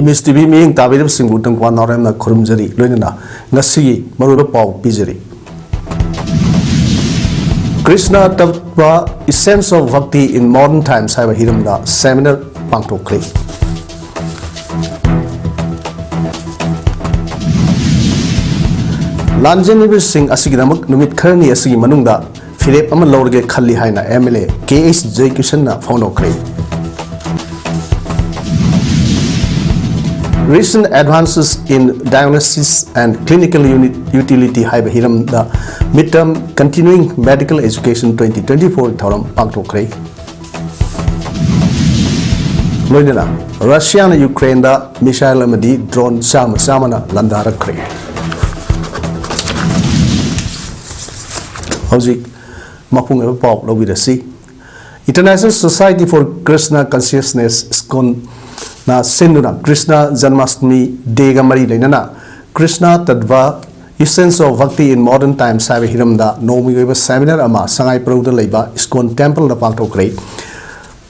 Miss TV meeting Tabid Single Tangwan Norem Kurumjari, Lunina, Nasi, Maruba Pau, Pizari. Krishna Tattva, Essence of Bhakti in Modern Times, have a Hiramda seminar Pangto Clay. Lanjan Singh Asigamak, Numit Kerni Asigi Manunda, Philip Amalorge Kali Haina, MLA, KH J. Kushana, Fono Clay. Recent advances in diagnosis and clinical utility have Hiram the midterm continuing medical education 2024 Thoram Pangto Clay. Loidana, Russia and Ukraine da missile amadi drone Samana Landara Clay. Howzik Mapung ever pop with the sea. International Society for Krishna Consciousness ISKCON na Sinduna Krishna Janmashtami Dega Mari Lenana Krishna Tattva Essence of Bhakti in Modern Times Sabe Hiramda Nomi Seminar Ama Sangai Prouda Leba ISKCON Temple the Pangto Clay.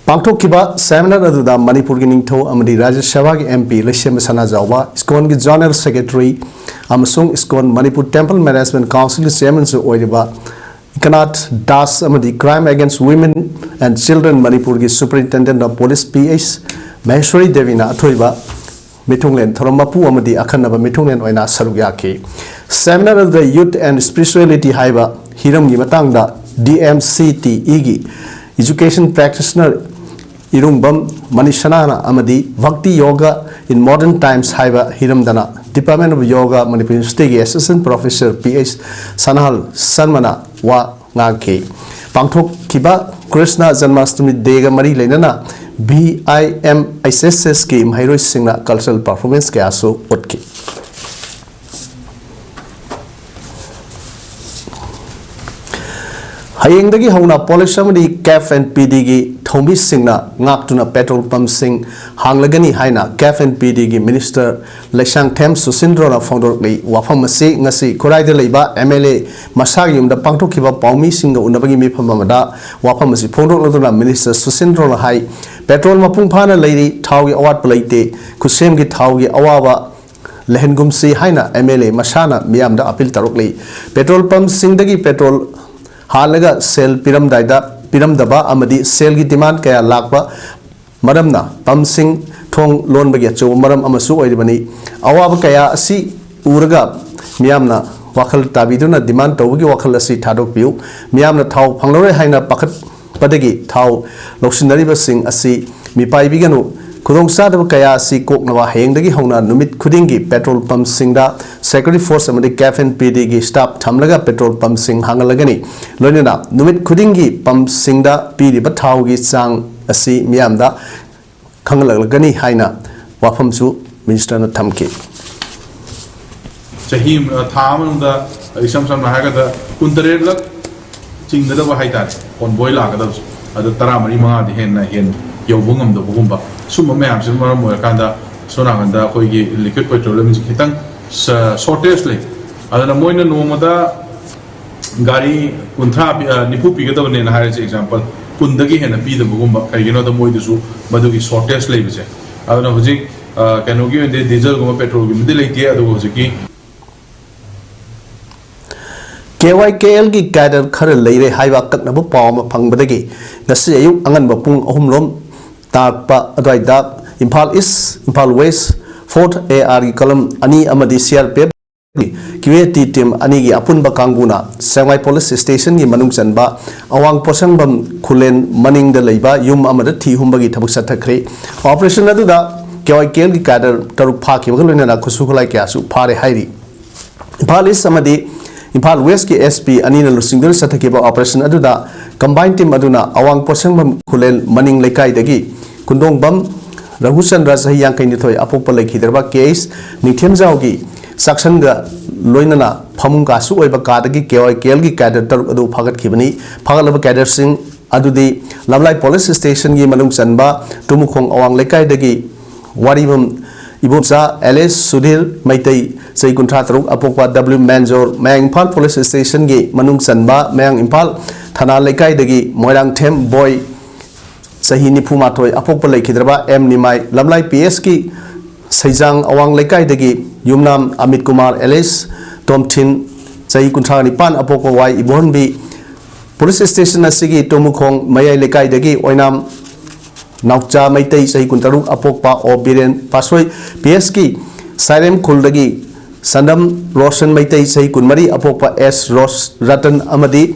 Pangto Kiba Seminar Aduda Manipur Giningto Amadi Raja Shavagi MP Leshem Sana Jawa ISKCON General Secretary Amasung ISKCON Manipur Temple Management Council Chairman Su Oidiba Ikanat Das Amadi Crime Against Women and Children Manipur Superintendent of Police PS Maheshwari Devina Athoiba Mitunglen Thoromapu Amadi Akanaba Mitunglen Oina Sarugaki Seminar of the Youth and Spirituality Haiba Hiram Yimatangda DMCT Igi Education Practitioner Irumbam Manishanana Amadi Bhakti Yoga in Modern Times Haiba Hiram Dana Department of Yoga Manipur University Assistant Professor PH Sanhal Sanmana Wa Ngaki Pangthok Kiba Krishna Janmashtami Dega Mari Lenana BIMSS scheme Hairoi Singna cultural performance ke aso utki. Hayengdagi hauna police amadi CAF and PD gi Thombi Singna ngaktuna petrol pump sing hanglagani haina CAF and PD gi Minister Leshang Them Susindro na founder lei wafam masi ngasi korai de leiba MLA Masagi yum da pangtok kiba paumi singa unabagi mi phamamada wafam masi founder loduna Minister Susindro na hai petrol mapung phana leiri thau gi awat palaite kusem gi thau gi awaba lehengum si haina MLA Masana miyam da appeal taruk lei petrol pump singdagi petrol Halaga sell Piram Daida, Piram Daba, Amadi, sell demand Kaya Lakba, Madamna, Pumsing, Tong, Lon Bagacho, Madam Amasu, Edibani, Awabakaya, Si, Uraga, Miamna, Wakal Tabiduna, demand Togi Wakalasi Tadok View, Miamna Tau, Panglore Haina, Pakat, Padagi, Tau, Loxinariba Sing, Asi, Mipai Biganu, Kudong Sada Kaya, Si, Kok Nava, Hengdagi Hona, Numit Kudingi, Petrol Pump Singda, Security Force Amadi CAF and PD gi stop Tamlaga Petrol Pump Sing Hangalagani, Lonina, Numit Kudingi Pump Singda, PD Bataugi Sang, Asi, Miamda, Kangalagani Haina, Wapamsu, Minister Tamki. Sahim Tham the Ishamsan Mahagada Kuntarela Ching the Haita on Boilagados, the Taramari the Hen, Yovungam the Bumba, Suma Mam, Murakanda, Sonaganda, Hoigi, liquid petroleum Hitang. Shortage lay. Other Moina Nomada Gari Kuntra Nipu Pigata in a example, Kundagi and a P the Bugumba, you know the Moidu, Maduki shortage lay. I don't know, Huzik, can you give the diesel go petrol, Midlake, the Hoziki KYKL gi Gadar Kar Lay Haiva Nabu Palm Pangbadagi, the Sayu Angan Bapung Omlom, Tarpa Adwaida, Impal East, Impal West. Fort AR column Ani Amadi CRP QAT team Anigi Apun Bakanguna Sangai Police Station gi Manung Chanba Awang Posangbam Kulen Maning the Leba Yum Amadati Humbagi Tabusatakre Operation Aduda KYKL gi Kadar Taruk Paki Wagalina Kusukulai Kasu Pare Hairi Impal is Amadi Impal West ki SP Anina Lusingur Satakiba Operation Aduda Combined team Aduna Awang Posangbam Kulen Maning Lekai Dagi Kundong Bam Rahusan Rasahi Yankai Nitoi Apopala Kiderba case, Nitim Zaugi, Saxanga Loinana, Pamunga Su Bakadagi, Kelgi Kader Adu Pagat Kibani, Pagalaba Kader Sing, Adudi, Lavlai Police Station Yimanung Sanba, Tumukong Awang Lekai Dagi, Waribum Ibunza, Alice Sudhir, Maitei, Say Contratru, Apopa W Manjor, Mang Impal Police Station Gi, Manung Sanba, Mang Impal, Tana Lekai Dagi, Moirang Tem Boy. Sahini Pumatoi, Apopala Kidraba, M Nimai, Lamlai PS ki Saijang Awang Lekai Degi Yumnam Amit Kumar Alice Tomthin Chai Kunthra Nipan Apoko Wai Ibonbi Police Station Asigi Tomukong Mayai Lekai Degi Oinam Naukcha Maitei Chai Kuntaruk Apokpa Obiren Pasoi PSK Sairem Kuldagi Sandam Roshan Maitei Chai Kunmari Apokpa S Ros Ratan Amadi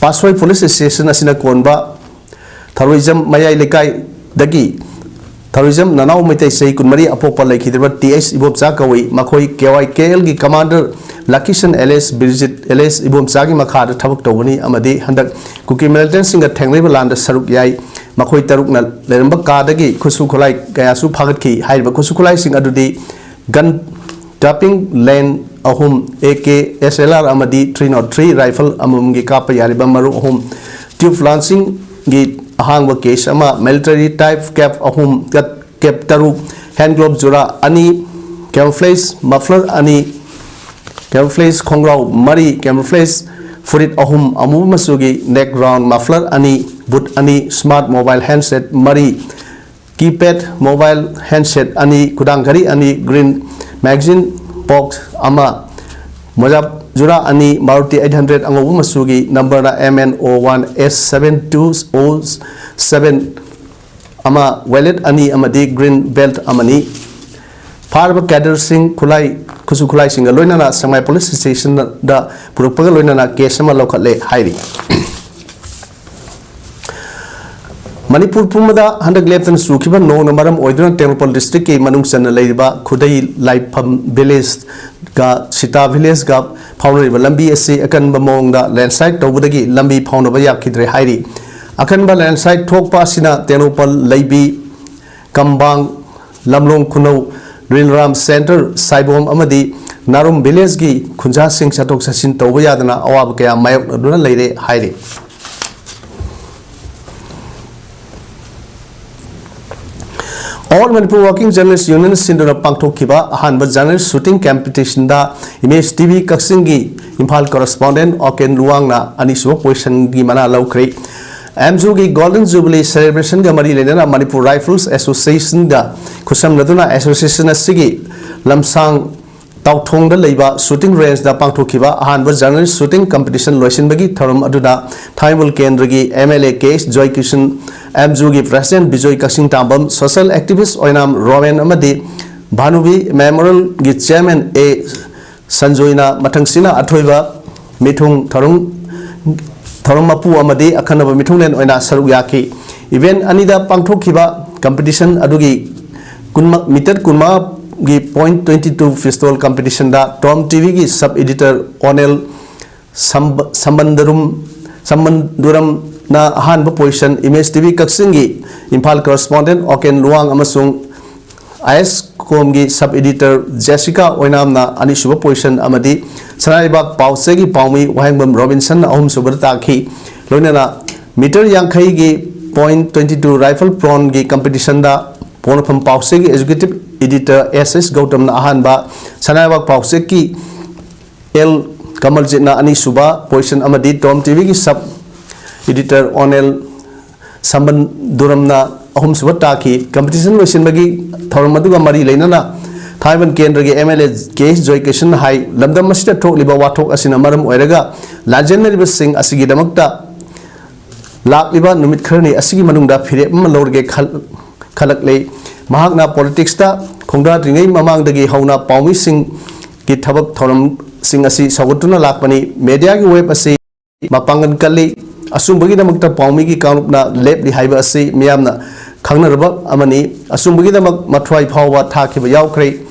Pasoi Police Station Asina Konba Terrorism Mayai Lekai Dagi Terrorism Nanau Maitei Chai Kunmari Apokpa Lekidra TS Ibom Chakawi Makoi KYKL gi Commander Lakishan LS Bridget LS Ibom Chagi Makhada Tabuk Tawani Amadi Handak Kuki Militant Singer Tangleba Land Saruk Yai Makoi Tarukna Leramba Kadagi Kusukulai Gayasu Pagaki Haiba Kusukulai Sing Adudi Gun Tapping Lane Ahum AK SLR Amadi 303 Rifle Amumgi Kapa Yariba Maru Ahum Tube Lancing Gi Ahangwa Case Ama Military Type Cap Ahum Gat Cap Taru Hand Glove Jura Ani Camouflage Muffler Ani Camouflage Kongrau Mari Camouflage Furit Ahum Amu Masugi Neck Round Muffler Ani Boot Ani Smart Mobile Handset Mari Keypad Mobile Handset Ani Kudangari Ani Green Magazine Box Ama Mojab Jura Ani Maruti 800 Angobu Masugi Number na MN01S7207 Ama Wallet Ani Amadi Green Belt Amani Farba Cadre Singh Kulai Kusukulai Singh Loinana Samai Police Station da Purupaga Loinana Kesama Lokale Hairi Manipur Pumada Handak Lepton Sukiba no Namaram Oidran Temple District Manung Sana Laiba Kudai Laipam Village Ga Sita Village Ga Pound Lambi SC Akan Bamong landslide Tobudagi Lambi Pound of Yakidre Hairi Akanba landslide Tok Pasina Tenopal Laibi Kambang Lamlong Kuno Rinram Center Saibom Amadi Narum Village Gi Kunja Singh Chatok Sasin Tobayadana Awabkaya Mayok Aduna Lady Hairi All Manipur Working Journalists Union Sindura Pangtok Kiba Hanba Journalist Shooting Competition da Image TV Kaksingi Impal Correspondent Oken Luangna Aniswa Position Gi Mana Laukri Amzu Gi Golden Jubilee Celebration Gamari Lena Manipur Rifles Association da Kusam Naduna Association Asigi Lamsang Tauthong da Leiba Shooting Range da Pangtok Kiba Hanba Journalist Shooting Competition Loisin Bagi Thorum Aduda Thaimul Kendragi MLA Case Joy Kishan Amzugi President Bijoy Kaksing Tambam Social Activist Oinam Roman Amadi Bhanubi Memorial Gi Chairman A Sanjoina Matangsina Athoiba Mithung Mapu Amadi Akanaba Mithunglen Oina Saruyaki Event Anida Pangthokiba Competition Adugi Meter Kunma Gi .22 Festival Competition da Tom TV Gi Sub Editor Onel Sambanduram na Hanba Position Image TV Kaksingi Impal Correspondent Oken Luang Amasung IS Komgi Sub Editor Jessica Oinam na Anishuba Position Amadi Sanaribak Pausegi Paumi Wahangbam Robinson Ahum Subartaki Loinana Meter Yankai Gi .22 Rifle Prawn Gi Competition da Ponapam Pausegi Executive Editor SS Gautam na Ahanba Sanaribak Pauseki L Kamaljit na Anishuba Position Amadi Tom TV Gi Sub Editor Onel Samban Duramna Ahum Subataki Competition Loisin Bagi Thoramaduga Mari Lenana Taiwan Kendragi MLA Case Joy Kishan Hai Lamdam Masita Tok Liba Watok Asinamaram Oiraga Legendary Sing Asigi Damakta Lak Liba Numit Kerni Asigi Manunda Pire Malorge Kalakle Mahagna Politics da Kongda Ringai Mamang Dagi Hauna Paumi Sing Gitabak Thoram Sing Asi Sawatuna Lakmani Media Web Asi Mapangan Kali Asumbagi Damakta Paumi Gi Kaunupna Lepli Haiba Asi Miamna Kangnaraba Amani Asumbagi Damak Matwai Pawa Takiba Yaukre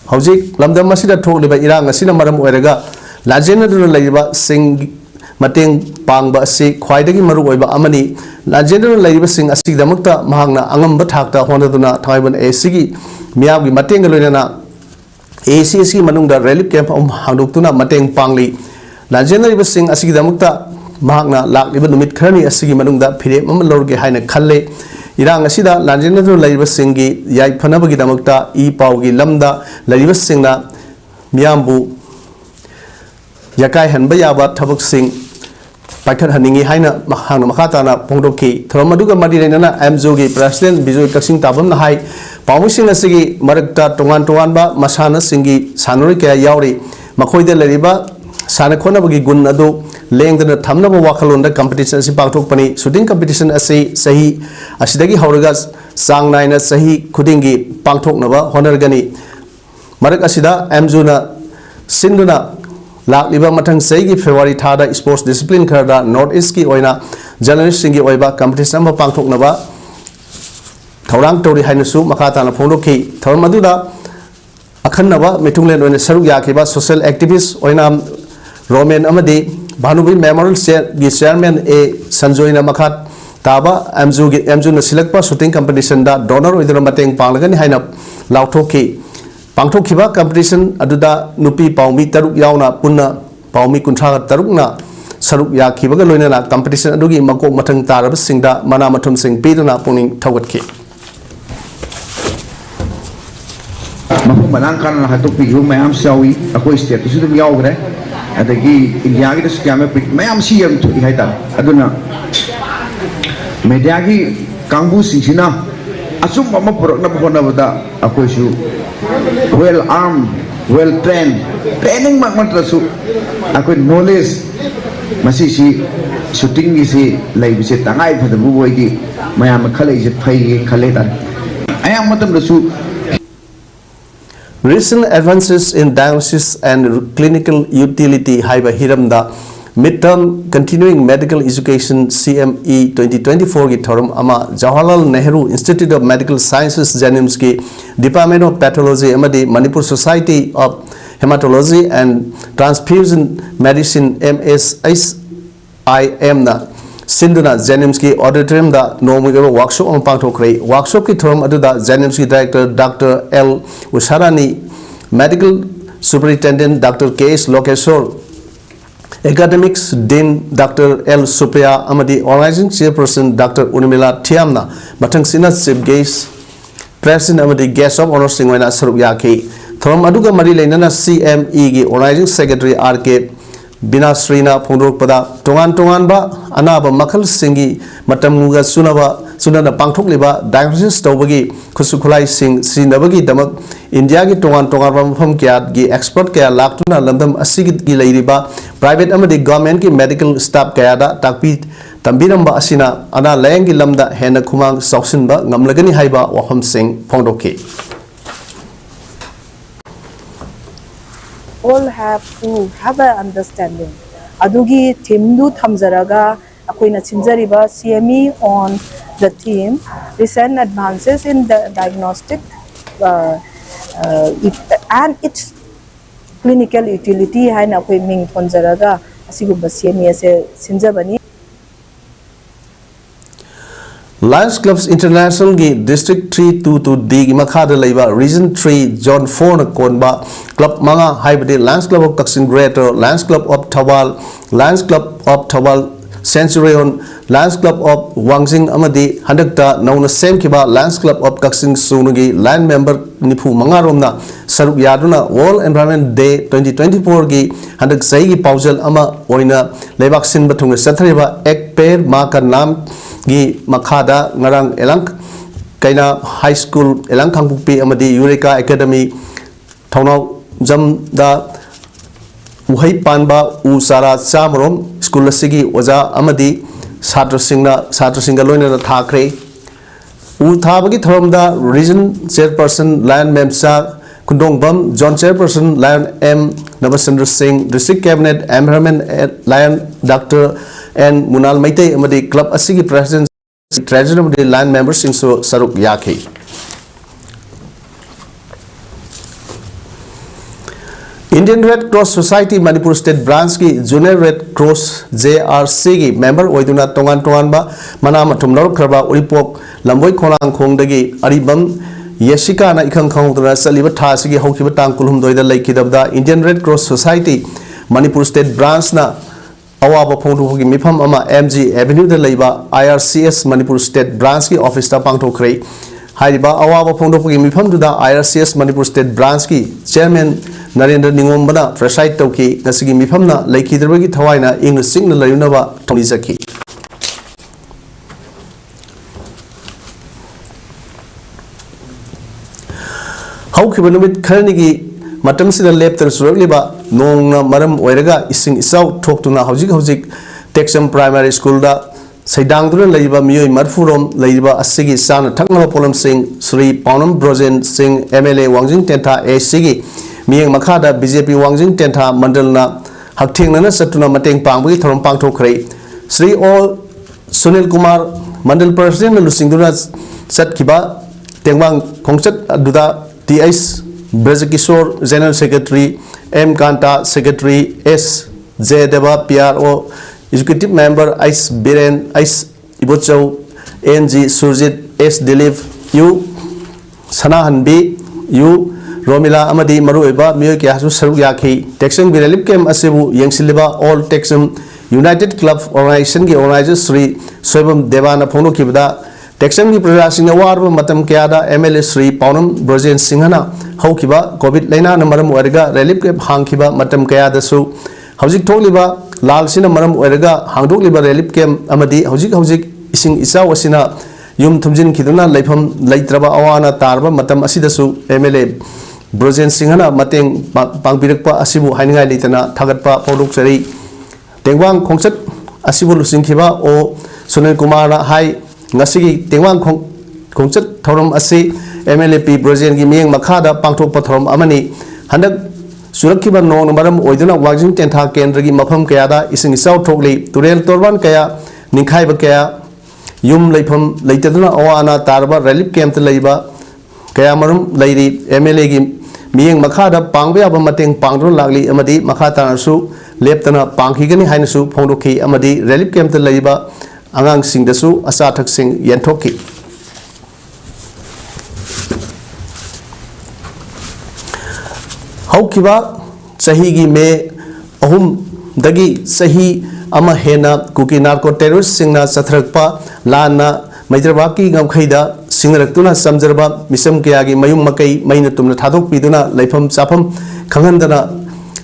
Hojik Lamdam Masida Tok Liba Irang Asina Maram Oiraga Lajena Duna Laiba Sing Mateng Pangba Asi Kwaidagi Maru Oiba Amani Lajena Laiba Sing Asi Damakta Mahangna Angamba Takta Honaduna Taiwan Asigi Miamgi Mateng Loinana ACC Manungda Relief Camp Handuktuna Mateng Pangli Lajena Liba Sing Asigi Damakta Mahagna Lak Liba Numit Kerni Asigi Manungda Pire Mamalorge Haina Kalle Irang Asida Lajena Laiba Singi Yai Panabagi Damakta E Paugi Lamda Laiba Singna Miambu Yakai Hanbayaba Tabuk Sing पाइखत हनिंगी हाइना हांग मखाताना पोंगदोखी थरम अदुगा मरि लेना एमजोगी प्रेसिडेंट बिजोय कसिंग ताबम ना हाई पामुसिंग असिगी मरकता टोंगान टोंगानबा मसाना सिंगी सानुरि कया यावरी मखोइदे लरिबा साना खोनबगी गुण अदु लेंगदना थमनबा वाखलोंदा कंपटीशन असि पांगथोकपनि शूटिंग कंपटीशन असि सही असिदगी हौरगा सांग नाइना सही खुदिंगी पांगथोकनबा होनरगनी मरक असिदा एमजुना सिंदुना लाखलिबा मथंग सही फेब्रुआरी थादा स्पोर्ट्स डिसिप्लिन खरदा नॉर्थ ईस्ट की ओइना जर्नलिस्ट सिंगी ओइबा कंपटीशन अमा पांगथोकनबा थौरांग तौरी हाइनसु मखाताना फोंदोखी थौरम अदुदा अखन्नबा मिथुंगलेन ओइना सरुक याखिबा सोशल एक्टिविस्ट ओइना रोमेन अमदी भानुबी मेमोरियल चेयरमैन ए संजोइना मखात ताबा एमजुना सिलेक्ट शूटिंग कंपटीशन दा डोनर ओइदना मतेंग पांगलगनी हाइना लाउथोखी पांगथोखिबा कंपटीशन अदुदा नुपी पाउमी तरुक यावना पुन्ना पाउमी कुंथ्रा तरुकना सरुक याखिबगा लोइना कंपटीशन अदुगी मकोक मथंग तारब सिंगदा मना मथुम सिंग पीदुना पुनिंग थौगतखि मफम बनांग कान हातोक पिगु मयाम सावी अखोय स्टेट तुसु दum यावग्रे अदगी इंडिया गी दस क्यामे पिक मयाम सी यम थु हाइता अदुना मीडिया की कांगबु सिंसिना असुम अमा पुरकना होनबदा अखोयसु well armed, well trained, training matrassu akoi knowledge masi si shooting gi si lai bise tangai phadabu boigi mayam khalai je phai khale tan ayam matam rasu. Recent advances in diagnosis and clinical utility haiba hiramda midterm continuing medical education CME 2024 की थोरम अमा Jawaharlal Nehru institute of medical sciences JNIMS की department of pathology अमदी Manipur society of haematology and transfusion medicine MSIM ना सिंधुना जेनिम्स की auditorium दा नोमुगे workshop अमा पांगथोखरे workshop की थोरम अदुदा जेनिम्स की director doctor L Usharani medical superintendent doctor KS Lokeshwar Academics Dean Dr. L. Supriya Amadi Organizing Chairperson Dr. Unimila Thiamna Mathang Sina Chief Guest President Amadi Guest of Honor Singwaina Saruk Yaki Thoram Aduga Mari Lainana CME gi Organizing Secretary R.K. Binasrina Phongdok Pada Tongan Tongan ba Anaba Makal Singi Matamuga Sunana Pangthok liba diagnosis tawbagi khusukhulai sing sinabagi damak India gi tongan tongan mafam kya gi expert kya laktuna landam asigi gi leiriba private amadi government ki medical staff kya da takpi tambiramba asina ana layang gi lamda hena khumang sausinba ngamlagani haiba wafam sing phongdoki all have to have an understanding adugi themdu thamjaraga akoina chinjariba CME on the theme recent advances in the diagnostic and its clinical utility haina akoi ming thonjaraga asigumba CME ase sinjabani Lions Clubs International की District 322D की मखादा लेबा Region 3 Zone 4 न कोनबा Club मंगा हाइबदे Lions Club of Kaksin Greater, Lions Club of Thawal, Lions Club of Thawal Centurion, Lions Club of Wangsing Amadi Handakta Nauna Sem Kiba Lions Club of Kaksin Sunugi Line Member Nipu Mangaromna Saruk Yaduna World Environment Day 2024 की Handak Sai की Paujal Ama Oina Lebak Sin Batung Sathariba Ek Pair Maka Nam gi makhada ngarang elang kaina high school elang khangpukpi amadi Eureka Academy thonau jam da uhai panba u sara chamrom school asigi oja amadi chhatra singha loina thakre u thabagi thorom da region chairperson Lion Memsa Kundongbam John chairperson Lion M Navasandra Singh district cabinet environment Lion Dr. and Munal Maitei amadi club asigi president treasurer amadi Lion members sing so saruk yaki Indian Red Cross Society Manipur State Branch की Junior Red Cross JRC की member ओइदुना तोंगान तोंगान बा मना मथुम लौर खरबा उरिपोक लंबोई खोलांग खोंगदगी अरिबम येशिका ना इखंग खंगदना सलिबा थासिगी हौखिबा तांग कुलुम दोइदा लेखिदबदा Indian Red Cross Society Manipur State Branch ना अवाब फोंदोगी मिफम अमा MG Avenue दा लेबा IRCS Manipur State Branch की ऑफिस ता पांगथोखरै हाइबा अवाब फोंदोगी मिफम दुदा IRCS Manipur State Branch की chairman Narendra Ningombana preside Toki Nasigi Mifamna Laki the Regi Tawaina in the signal Lunava Tonizaki. How Kibanumit Karnigi Matamsida Lepter Surliba Nong Madam Oerega Ising Isau talk to Na Hauzik Texan Primary School da Saidangduna Laiba Mui Marfurom Laiba Asigi San Takma Polam Singh Sri Paunam Brojen Singh MLA Wangjing Tenta A Sigi Miang Makada BJP Wangjing Tenta Mandalna Hakting Nana Satuna Mateng Pangwi Thorom Pangto Kray Sri O Sunil Kumar Mandal President Lusingduna Satkiba Tengwang Kongsat Duda TS Brazakishore General Secretary M Kanta Secretary S J Deva PRO Executive Member Ice Biren Ice Ibochau NG Surjit S Dilip U Sanahanbi U Romila Amadi Marueba Myokia Saruyaki Texan Birelip Kem Asebu Yangsiliba All Texan United Club Organization Ki Organizer Sri Soibam Devana Pono Kibda Texan Ki Prasing Award Matam Kiada MLA Sri Paunam Brojen Singhana Haukiba COVID Lena Namaram Warga Relip Kem Hankiba Matam Kiada Su Hauzik Toliba Lal Sina Maram Oerega, Hangduk Liba Relip Kem Amadi, Hauzik Ising Isa Wasina, Yum Tumjin Kiduna, Lepam, Laitraba Awana Tarba, Matam Asidasu, MLA, Brojen Singhana, Mateng, Pangbirakpa, Asibu, Haninga Litana, Tagatpa, Poduk Sari, Tengwang Kongset, Asibu Lusinkiba, O Sunil Kumara, Hai, Nasigi, Tengwang Kongset, Torom Asi, MLP, Brojen Gimiang Makada, Pangtok Patrom Amani, Handak. Surakiba Nong Maram Oiduna Wajing Tenta Kendrigi Mapam Kayada Ising South Togli, Turel Torban Kaya, Ninkai Bakaya, Yum Lapam, Lataduna Oana Tarba, Relip Camp Laiba, Kayamarum, Lady, MLA Miang Makada, Pangwea Mating Pangdun Lagli, Amadi, Makata Su, Leptana, Panghigani Hainasu, Pondoki, Amadi, Relip Camp Laiba, Angang Sing the Su, Asatak Sing Yantoki. Haukiba Sahigi Me Ahum Dagi Sahi Ama Hena Kuki Narco Terrorist Singna Satrakpa Lana Maitrabaki Gamkaida Singaratuna Samzerba Misam Kiagi Mayum Makai Mainatum Tadok Piduna Laipam Sapam Kangandana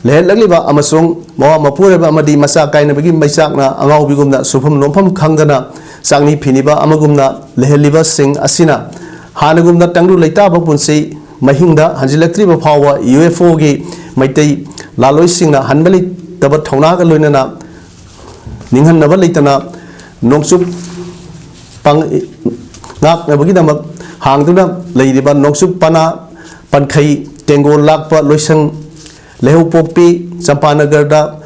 Lehliba Amasung Mawa Mapureba Amadi Masaka in the begin by Sakna Angau Bigumna Supam Nompam Kangana Sangni Piniba Amagumna Lehliba Sing Asina Hanagumna Tangu Laitaba Punsi Mahinda Hanjilatri Power UFO Gi Maitei Laloi Singna Hanbali Tabat Tonaga Lunana Ningan Navalitana Noksup Pang Nak Nabagidama Hangduna Ladiba Noksup Pana Pankai Tengo Lakpa Loisang Lehu Popi Sampana Garda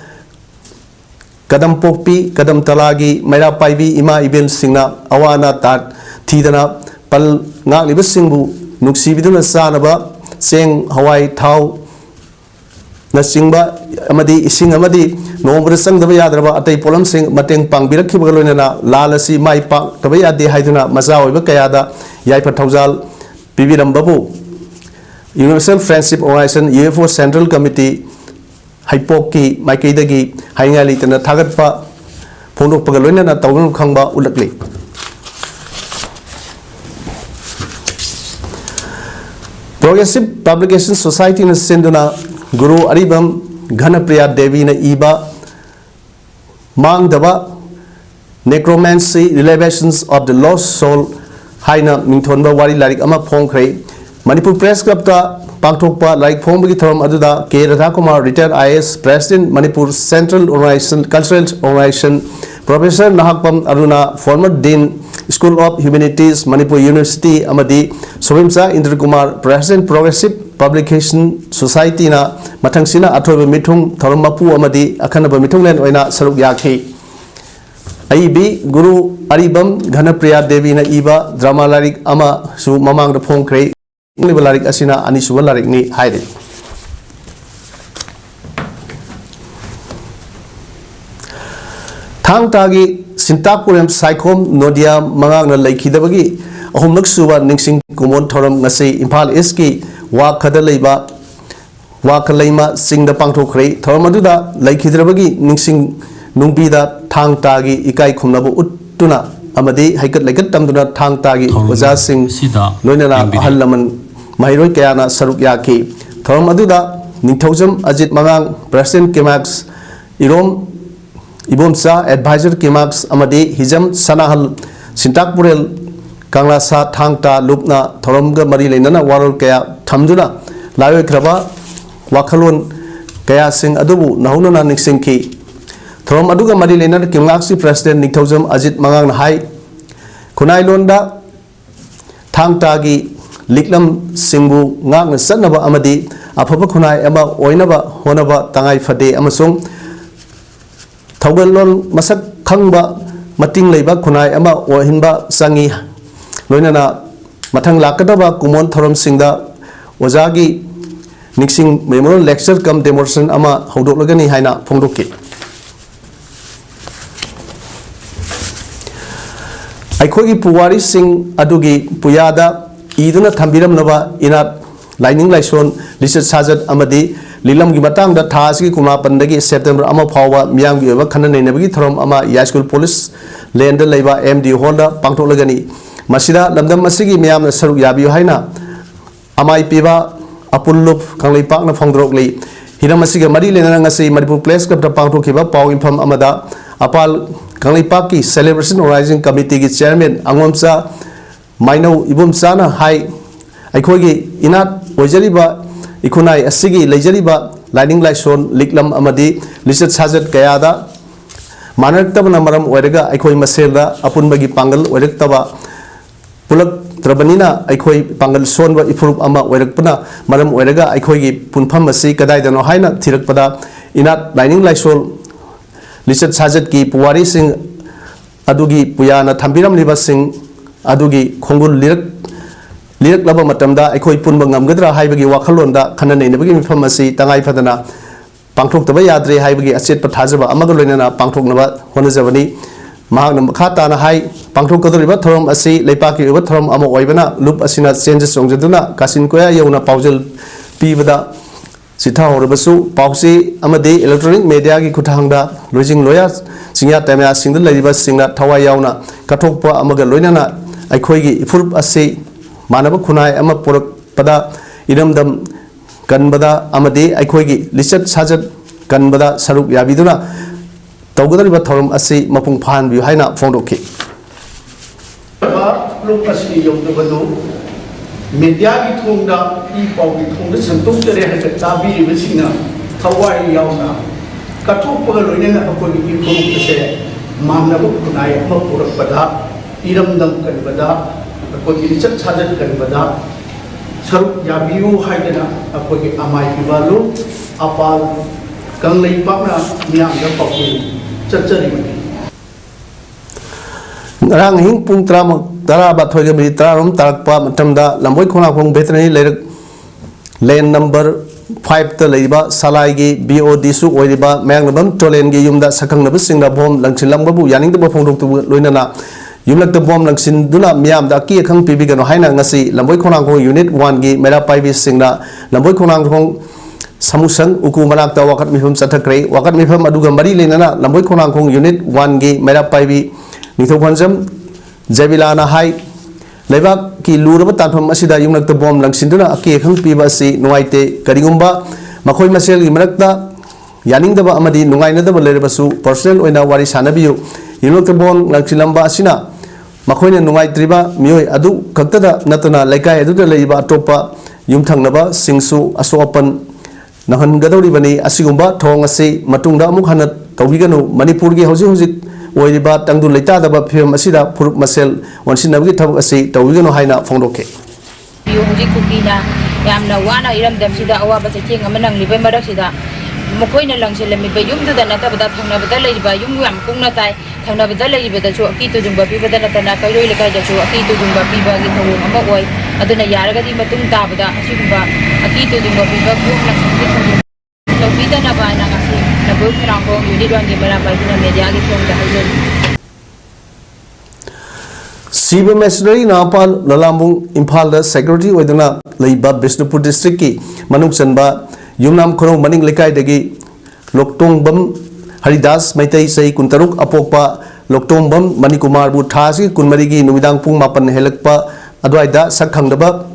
Kadam Popi Kadam Talagi Maira Paibi Ima Ibn Singna Awana Tat Tidana Pal Nak Libasingbu Nuksibiduna Sanaba, Sing Hawaii Tau Nasingba, Amadi, Ising Amadi, no Brasang the Yadraba, Ate Polam Sing, Mateng Pangbiraki Bagalona, Lalasi, Mai Pak, Tabaya de Haiduna, Mazao, Bakayada, Yaipa Tauzal, Pividam Babu, Universal Friendship Organization, UFO Central Committee, Hypoki, Maikidagi, Haingalit, and the Tagatpa, Pono Pagalona, Tawun Kamba, Ulakli. Progressive Publication Society in Sinduna Guru Aribam Ghanapriya Devi na Iba Mang Daba Necromancy Revelations of the Lost Soul Haina Mingthonba Wari Larik Ama Phongkhrei Manipur Press Club ta Pangthokpa Larik Phongbagi Thorom Aduda K Radha Kumar retired IS President Manipur Central Organization Cultural Organization Professor Nahakpam Aruna former Dean School of Humanities Manipur University Amadi Sobimsa Indra Kumar President Progressive Publication Society na Matangsina Atoba Mitung Thorumapu Amadi Akanaba Mitunglen Oina Saruk Yaki IB Guru Aribam Ghanapriya Devi na Iba Drama Larik Ama Su Mamang the Phongkhrei Larik Asina Anisuba Larik ni Haide Thang Tagi Sintapuram Saikom Nodia Mangana Laikidabagi Ahumnak Suba Ningsing Kumon Thoram Nasi Impal Eski Wakadalaiba Wakalaima Sing the Pangtokhrei Thormaduda Laikidrabagi Ningsing Numbida Thang Tagi Ikai Kumnabu Uttuna Amadi Haikat Laikat Tamduna Thang Tagi Waza Sing Loinana Ahalaman Mairoi Kayana Saruk Yaki Thormaduda Ningthaujam Ajit Mangang, President Kimax, Irom Ibomsa, Advisor Kimax, Amadi, Hijam Sanahal, Sintakpurel, Kanglasa, Tangta, Lupna, Toromga, Marilena, Warol Kaya, Tamduna, Lawe Kraba, Wakalun, Kaya Sing Adubu, Nahunana Nixinki, Torom Aduga Marilena, Kimaxi, President Ningthaujam Ajit Mangang Hai, Kunai Londa, Tangtagi, Liklam Singbu, Ngang Sanaba Amadi, Apapa Kunai Aba, Oinaba, Honaba, Tangai Fade, Amasung, Taugalon, Masak Kangba, Mating Leba, Kunai Aba, Ohinba, Sangi, Loinana, Matang Lakadaba, Kumon Torom Singda, Wazagi, Nixing Memorial Lecture Come Demonstration Ama, Hodolagani Haina, Pondoki. Aikogi Puwari Singh Adugi Puyada, Iduna Tambiram Nova, Inat, Lining Laison, Lisset Sajat Amadi, Lilam Gimatang, the Taski Kuma Pandagi, September Ama Power, Miang Yuva, Kanan Navigi, Trom Ama, Yaskul Police, Lenda Leva, MD Honda, Pangto Lagani, Masida, Lamdam Masigi, Miam, Saru Yabi Haina, Amai Piva, Apulup, Kangli Pang, Fondrogli, Hiramasiga Madi Lenangasi, Madipu Place, Capta Pangto Kiva, Pau Impam Amada, Apal, Kangli Paki, Celebration Organizing Committee Chairman, Angomsa, Maino Ibumsana, Hai, Aikogi, Inat, Ojariba, Ikunai, Asigi, Lejariba, Lining Laison, Liklam Amadi, Lisset Sajat Kayada, Manaktab Namaram Werega, Aikoi Masela, Apunbagi Pangal, Werektaba, Pulak Trabanina, Aikoi Pangal Sonwa, Iprup Ama, Werekpana, Maram Werega, Aikogi, Punpamasi, Kadai, no Haina, Tirakpada, Inat, Lining Laison, Lisset Sajat Ki, Puwari Singh, Adugi, Puyana, Tambiram Liba Singh, Adugi, Kongul Lirak Laba Matamda, Aikoi Punbangam Gadra, Haibagi Wakalonda, Kanane, Nabagi Pharmacy, Tangai Padana, Pangtok the Bayadre, Haibagi, Achet Patazaba, Amagalina, Pangtok Nava, Honazavani, Magnum Katana Hai, Pangtok River, Torom Asi, Lepaki, Torom Amo Oivana, Loop Asina, Changes on Jaduna, Kasinkoya, Yona, Paujel, Pivada, Sita Horabasu, Pausi, Amadi, Electronic Media, Kutahanga, Losing Lawyers, Singa Tamia, Single Ladiva, Singa, Tawayauna, Katokpa, Amagalina, Aikoigi, Ifurp Asi, Manaba Kunai, Ama Porak Pada, Idamdam, Ganbada, Amadi, Aikoigi, Lisset Sajat, Ganbada, Saruk Yabiduna, Togariba Torum Asi, Mapung Pan, Buhaina, Fondoki. Lucasi yung nabado, media itungda, ipaw itungda, santung tere hakat tabi ibasina, Hawaii yauna, katok pagaloy na ako ipurong kasi, Manaba Kunai, Ama Porak Pada, Idamdam Ganbada, ako ilisat sajat Ganbada, Saruk Yabiu Haidana, ako amay ibalo, apal, kang laipak na miyang pagpili, cacari mati. Rang Hing Pung Taraba Toga Militarum Tarakpa Matamda, Lamboy Konakong Veterinary Lane number 5 the Leba, Salagi, BOD Su Oiba, Magnum, Tolengi Yumda Sakang Nabusing the bomb, Langshin Lambabu, Yaning the Bopong to Luinana. You like the bomb like Sinduna Miam, the Kia Kang Pibigan Haina Nasi, Lamboy Konang Unit 1 Gi, Mera Pibi Singna, Lamboy Konang Samusan, Uku Malakta, Wakat Mifum Satakre, Wakat Mifum Aduga Mari Lena, Lamboy Konang Unit 1 Gi, Mera Pibi, Nito Wanjam, Jabilana Hai, Leva Ki Lurabatan from Masida, you like the bomb like Sinduna, Kia Kang Pibasi, Noite, Karigumba, Makoi Masel, Imarakta, Yaning the Amadi, Nuaina the Valebasu, personal when I worry Sanabiu, you look the bomb like Silamba Asina. Makoina Nungai Triba, Mio Adu, Kaktada, Natana, Leka, Edu Leba, Topa, Yumtangnaba, Singsu, Asopan, Nahan Gadoribani, Asigumba, Tongasi, Matunda Mukhana, Tawigano, Manipurgi, Hosi, Oiba, Tandu Leta, the Bapir Masida, Puruk Masel, Wansinavi Tawasi, Tawigano Haina, Fondoke. Yumji Kukina, Yamna, Wana, Iram Dapsida, Awaba, Amanang, Liba Marasida. Mokoina Langsilami, by Yum to the Natabata, Tanabadala, by Yum Kungatai, Tanabadala, the Chuaki to Zumba, Pibatana, Kailaka, Chuaki to Zumba, Piba, Amaway, Aduna Yaragati, Matung Tabada, Zumba, Aki to Zumba, Piba, so Pita Navana, Nabu Rambo, you did one Gimara by Media from the Hazel. Siba Mesri Napal, Lalambung, Impala, Secretary Wedana, Laiba, Bishnupur District, Manuk Sanba. Yumnam Kono Maning Lekai Degi Loktong Bam Haridas Maitai Say Kuntaruk Apopa Loktong Bam Manikumar Butasi Kunmarigi Numidang Pung Mapan Helekpa Adwaida Sakhang Daba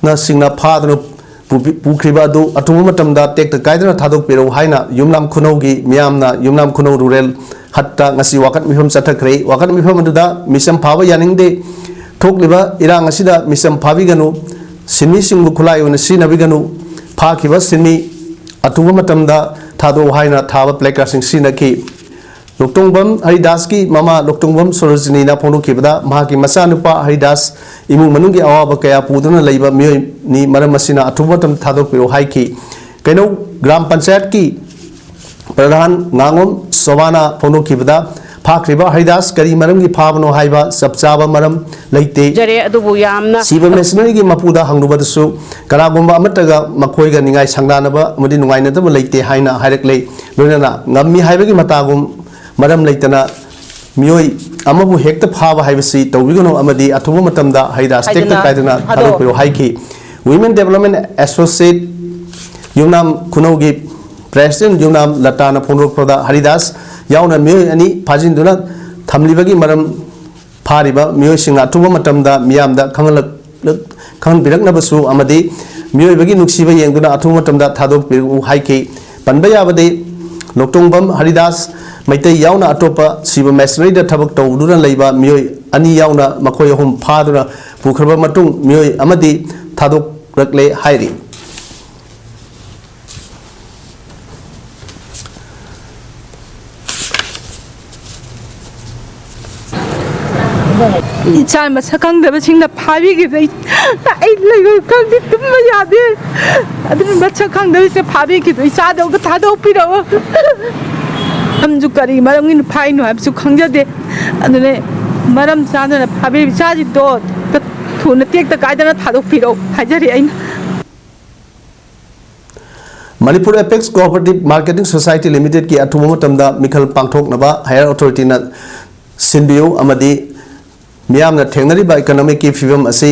Na Singna Padano पुख्रीबा अदु अथुम मतमदा take the कायदना थादोक पिरो हाइना Yumnam खुनौगी मियामना Yumnam खुनौ rural हत्ता ngasi wakat mifam chathakre wakat mifam aduda misam phaba yaningde thokliba irang asida misam phabi ganu sinmi singbu khulai ona sinabiganu phakiba sinmi अथुब मतमदा थादो हाइना थाब प्लेकासिंग सिनकी लोक्टोंबम हरिदास की मामा लोक्टोंबम सरोजनी ना फोंदो खिबदा महाकी मसानुपा हरिदास इमुंग मनुंगी अवाब कया पुदुना लैबा मियोय नि मरम मसिना अथुब मतम थादो पिरो हाइकी कैनो ग्राम पंचायत की प्रधान गांगोम सोबाना फोंदो खिबदा फाख्रिबा हरिदास करी मरम की फाबनो हाइबा सबचाबा मरम लैते जरे अदुबु यामना सीबा मेसनरी की मपुदा हंगनुबदसु कनागुंबा अमतगा मखोयगा निगाय संगदानबा अमदि नुगाइनदबा लैते हाइना हाइरकले लोनना ngami हाइबगी मतागुम मरम लैतना मियोय अमबु हेक्ट फाबा हाइबसी तौबिगनो अमदि अथुबु मतमदा हरिदास टेक्ट कायदना थादोपिरो हाइकी वुमेन डेवलपमेंट एसोसिएट युमनाम खुनौगी प्रेसिडेंट युमनाम लताना फोंदोकपदा हरिदास याउना मियोय अनि फाजिनदुना थमलिबगी मरम फारिबा मियोय सिंगा अथुबु मतमदा मियामदा खंगबिरकनबसु अमदि मियोयबगी नुक्सिबा येंगदुना अथुबु मतमदा थादोपिरो हाइकी पनबा याबदे लोक्टोंबम हरिदास मैतै याउना अटोपा सिबा मेसनरी दा थबक तौदुना लैबा मियोय अनि याउना मखोय हुम फादुना पुखरबा मतुंग मियोय अमदि थादोकरकले हाइरि इच्छा मसा खंगदबसिंगना फाबिगिदे आई लेगो खंगदि तुम यादे अदन मसा खंगदबसे फाबिगिदे इचादोग थादोपिरो हमजु करी मरंगिन फाइनो हाबसु खंगजदे अदने मरम चादना फाबि इचाजि दो थुन टेक द कायदना थादोपिरो हाजरी आइन Manipur apex cooperative marketing society limited की अथुम मतमदा मिखल पांगथोकनबा हायर अथॉरिटी ना सिनबियो अमदी मियामना थेंगनरिबा इकोनॉमिक की फिवम असी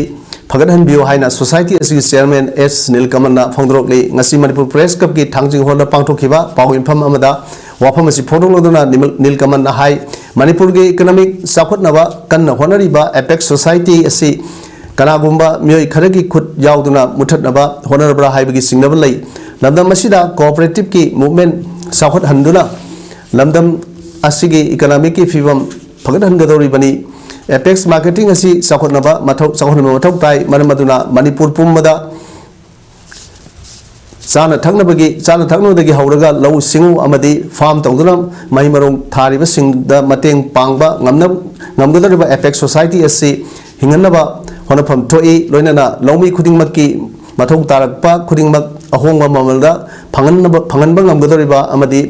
फगदहनबियो हाइना सोसाइटी असी चेयरमैन एस नीलकमलना फोंदरोकले ngasi मणिपुर प्रेस कप की थांजिंग होना पांगथोखिबा पाउ इनफम अमदा वाफम असी फोंदोलोदना नीलकमलना हाई मणिपुर के इकोनॉमिक साखुतनबा कन्न होनरिबा एपेक्स सोसाइटी असी कनागुंबा मियोय खरगी खुद यावदुना मुथतनबा होनरबरा हाइबगी सिंगनब लई लमदम असिदा कोऑपरेटिव की मूवमेंट साखुत हंदुना लमदम असिगी इकोनॉमिक की फिवम फगदहनगदौरिबनी एपेक्स मार्केटिंग असी साखुतनबा मथौ ताई मरमदुना मणिपुर पुमदा चाना थक्नबदगी हौरगा लौ सिंगु अमदी फार्म तौदुना मही मरोंग थारिबा सिंगदा मतेंग पांगबा ngamgdariba एपेक्स सोसाइटी असी हिंगनबा होनफम थोई लोइनना लौमी खुदिंगमकी मथौ तारकपा खुदिंगमक अहोंगबा ममलदा फंगनबा ngamgdariba amadi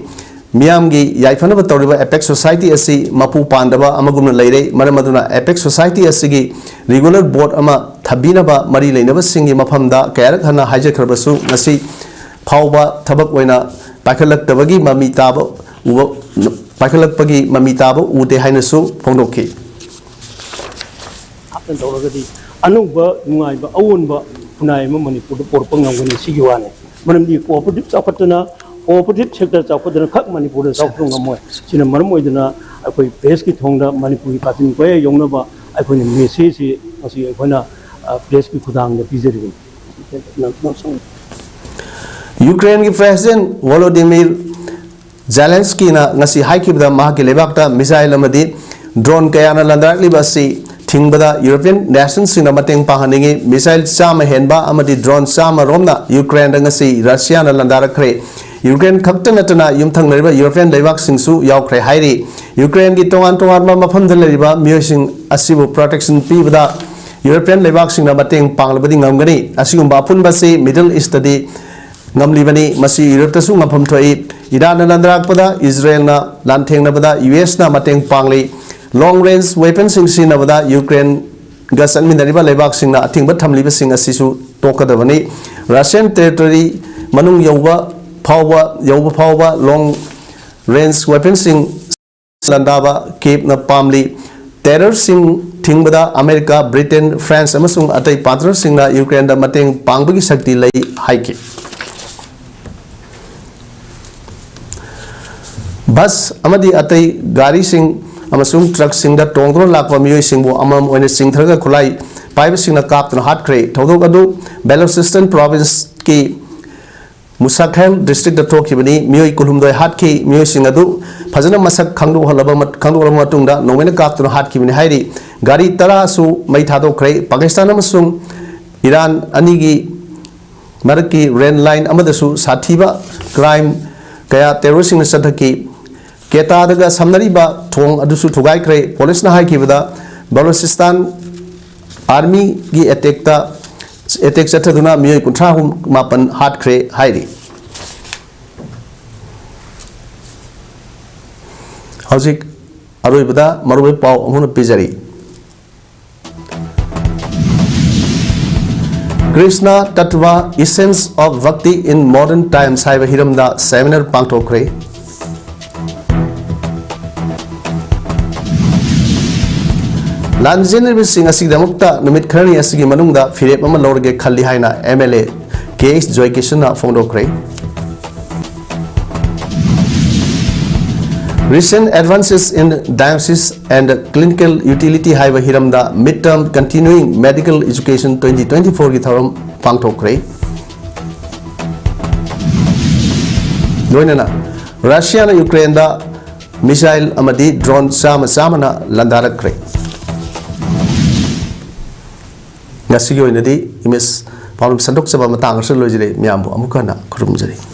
मियामगी याइफनब तौरिबा एपेक्स सोसाइटी असी मपु पांडबा अमगुमन लैरे मरमदुना एपेक्स सोसाइटी असीगी रेगुलर बोर्ड अमा थबीनबा मरी लैनब सिंगी मफमदा कयारक हना हाइजखरबसु ngasi फावबा थबक ओइना पाखलक्तबगी ममी ताब उब पाखलक्पगी ममी ताब उते हाइनसु फोंदोखि आपन तौरगदी अनुबा नुंगाइबा अवोनबा फुनाइमा मणिपुर पोरपंग ngangani sigi wane मरमदी कोऑपरेटिव चाखतना कोऑपरेटिव सेक्टर चाखदना खक मणिपुर चाखथों ngमोय सिना मरम ओइदना अखोय प्रेस की थोंगदा मणिपुर की पातिन कोय योंगनबा अखोय मेसेज से असी अखोना प्रेस की खुदांग पिजरिबन यूक्रेन की प्रेसिडेंट वोलोदिमिर जेलेंस्की ना ngasi हाइकिबदा माहकी लेबाकता मिसाइल अमदी ड्रोन कयाना लंदारलिबासी थिंगबदा यूरोपियन नेशंस सिंग मतंग पाहनिंगे मिसाइल चामा हेनबा अमदी ड्रोन चामा रोमना यूक्रेन ngasi रशिया ना लंदारखरे यूक्रेन खक्त नतना युमथंग लरिबा यूरोपियन लेबाक सिंगसु यावखरे हाइरि यूक्रेन की तोवान मफम दलरिबा मियोसिंग असिबु प्रोटेक्शन पीबदा यूरोपियन लेबाक सिंग मतंग पांगलबदी ngamgani असिगुंबा पुनबसे मिडल ईस्ट दि ngamlibani masi Europe su ngapam thoi Iran na landrakpada Israel na lanthengna US na mateng pangli long range weapons sing sinabada Ukraine ga sanminariba lebak singna athingba thamliba sing asisu tokadabani Russian territory manung yauba phawba long range weapons sing landaba cape na pamli terror sing thingbada America Britain France amasung atai partner singna Ukraine da mateng pangbagi shakti lai haiki बस अमदी अतई गाड़ी Singh अमसुंग truck Singh दा टोंगरो लाकवा मियोय सिंहबो अमम ओइने सिंथरगा खुलाई पाइब सिंह कापतन हाटख्रे थौदोक अदु बेलोचिस्तान province की Musakhel district थोखिबनी मियोई कुलुमदोय हाटखि मियोई सिंग अदु फजन मसक खंगदो हलबा मतुंगदा नोमेन कापतुन हाटखिबनी हाइरि गाड़ी तरा सु मै थादोखरे पाकिस्तान अमसुंग ईरान अनिगी मरकी रेन लाइन अमदसु साथीबा क्राइम कया टेररिस्टिंग सदकी केतादगा समनरिबा थोंग अदुसु थुगाइखरे पुलिसना हाइखिबदा बलोचिस्तान आर्मी की एटेक चथदुना मियोई कुंथ्रा मापन हाटखरे हाइरि हौजिक अरोइबदा मरुबै पाउ अमुन पिजरी Krishna Tattva Essence of Bhakti in Modern Times haiba hiramda seminar pangthokre Lanjinri sing asigdamukta numit kharani asigi manungda firep ama lorge khalli haina MLA KH Joy Kishna phongdokre Recent advances in diagnosis and clinical utility haiba hiramda midterm continuing medical education 2024 ki thoram pangthokre loinana Russia na Ukraine da missile amadi drone samana landarakre ngasi yoinadi image paulum sandok chaba matang asal lojire miyambu amukana khurumjari